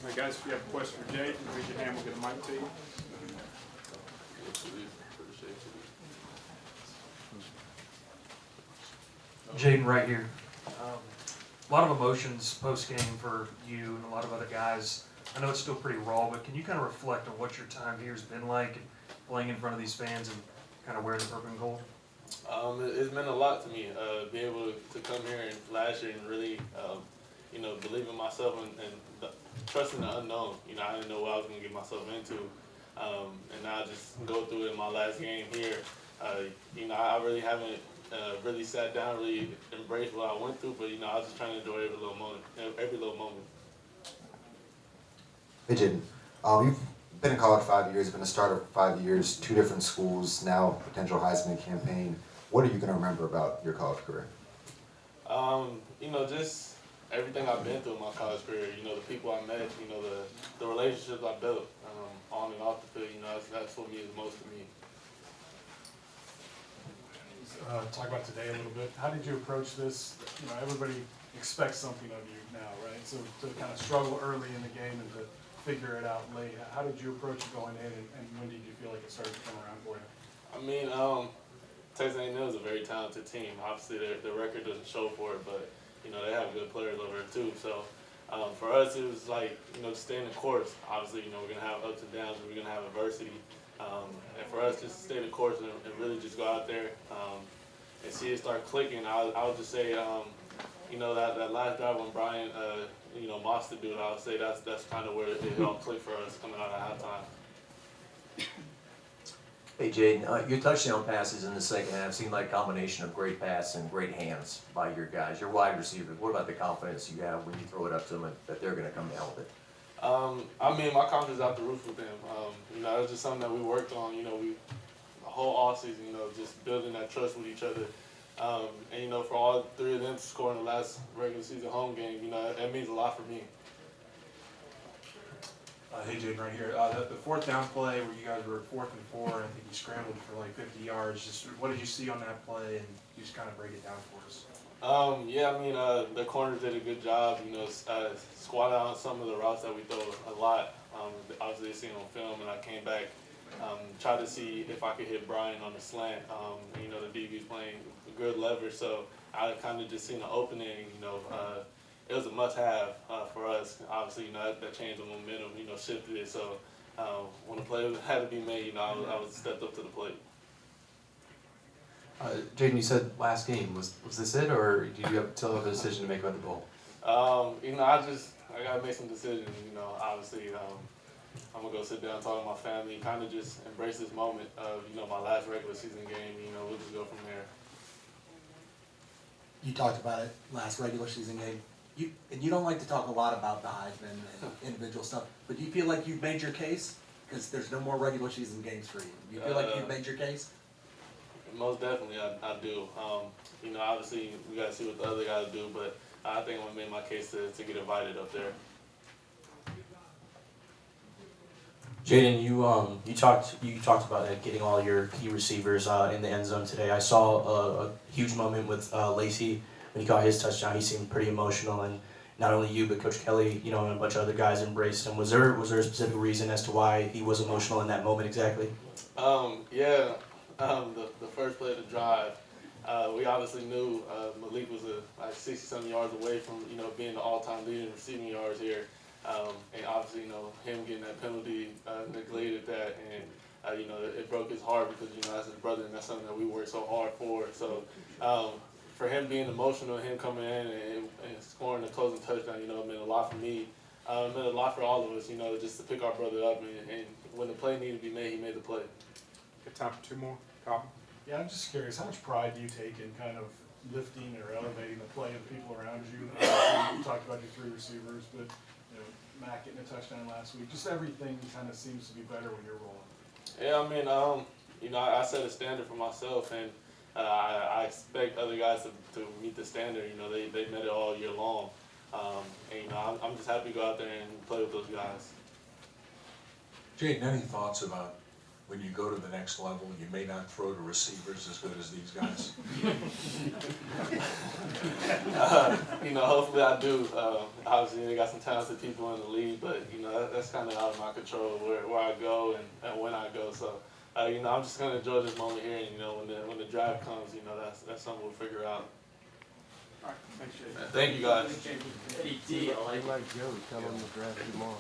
Hey guys, if you have a question for Jayden, raise your hand, we'll get a mic to you. Jayden, right here. A lot of emotions post-game for you and a lot of other guys. I know it's still pretty raw, but can you kind of reflect on what your time here has been like and playing in front of these fans and kind of wearing the purple and gold? It's meant a lot to me, being able to come here and last year and really, believe in myself and trusting the unknown. I didn't know what I was going to get myself into. And now I just go through it in my last game here. I really haven't really sat down, really embraced what I went through, but, I was just trying to enjoy every little moment, Hey, Jayden. You've been in college 5 years, been a starter for 5 years, 2 different schools, now potential Heisman campaign. What are you going to remember about your college career? Just everything I've been through in my college career, the people I met, the relationships I built on and off the field, that's what means most to me. Talk about today a little bit. How did you approach this? Everybody expects something of you now, right? So to kind of struggle early in the game and to figure it out late, how did you approach it going in, and when did you feel like it started to come around for you? Texas A&M is a very talented team. Obviously, their record doesn't show for it, but they have good players over there too. So for us, it was like just staying the course. Obviously, we're gonna have ups and downs, and we're gonna have adversity. And for us, just to stay the course and really just go out there and see it start clicking. I would just say, that last drive when Brian, Moss to do it, I would say that's kind of where it all clicked for us coming out of halftime. Hey Jayden, your touchdown passes in the second half seemed like a combination of great pass and great hands by your guys, your wide receivers. What about the confidence you have when you throw it up to them that they're going to come down with it? My confidence is out the roof with them. It was just something that we worked on. We the whole offseason, just building that trust with each other. And for all 3 of them to score in the last regular season home game, that means a lot for me. Hey Jayden, right here. The fourth down play where you guys were 4th and 4, I think you scrambled for like 50 yards. Just what did you see on that play, and you just kind of break it down for us? The corners did a good job. Squat out on some of the routes that we throw a lot. Obviously, they seen on film, and I came back, tried to see if I could hit Brian on the slant. The DB's playing good leverage, so I kind of just seen the opening. It was a must-have for us. Obviously, that changed the momentum, shifted it. So when the play had to be made, I was stepped up to the plate. Jayden, you said last game. Was this it, or did you still have a decision to make about the bowl? I gotta make some decisions. Obviously, I'm gonna go sit down, talk to my family, kind of just embrace this moment of my last regular season game. We'll just go from there. You talked about it last regular season game. You don't like to talk a lot about the Heisman and individual stuff, but do you feel like you've made your case? Because there's no more regular season games for you. Do you feel like you've made your case? Most definitely, I do. Obviously, we got to see what the other guys do, but I think I'm going to make my case to get invited up there. Jayden, you talked about getting all your key receivers in the end zone today. I saw a huge moment with Lacey when he caught his touchdown. He seemed pretty emotional, and not only you but Coach Kelly, and a bunch of other guys embraced him. Was there a specific reason as to why he was emotional in that moment exactly? The first play of the drive, we obviously knew Malik was 60-something yards away from being the all-time leader in receiving yards here. And obviously, him getting that penalty neglected that, and it broke his heart because that's his brother, and that's something that we worked so hard for. So for him being emotional, him coming in and scoring the closing touchdown, it meant a lot for me. It meant a lot for all of us, just to pick our brother up, and when the play needed to be made, he made the play. Got time for 2 more? Copy. Yeah, I'm just curious, how much pride do you take in kind of lifting or elevating the play of the people around you? You talked about your 3 receivers, but Matt getting a touchdown last week. Just everything kind of seems to be better when you're rolling. Yeah, I set a standard for myself, and I expect other guys to meet the standard. They met it all year long. I'm just happy to go out there and play with those guys. Jayden, any thoughts about when you go to the next level, you may not throw to receivers as good as these guys? You know, hopefully I do. Obviously, they got some talented people in the league, but you know, that's kind of out of my control where I go and when I go. So, you know, I'm just gonna enjoy this moment here, and you know, when the drive comes, you know, that's something we'll figure out. All right, thanks, Jay. Thank you, guys. PT, I like Joe, tell him to draft him on.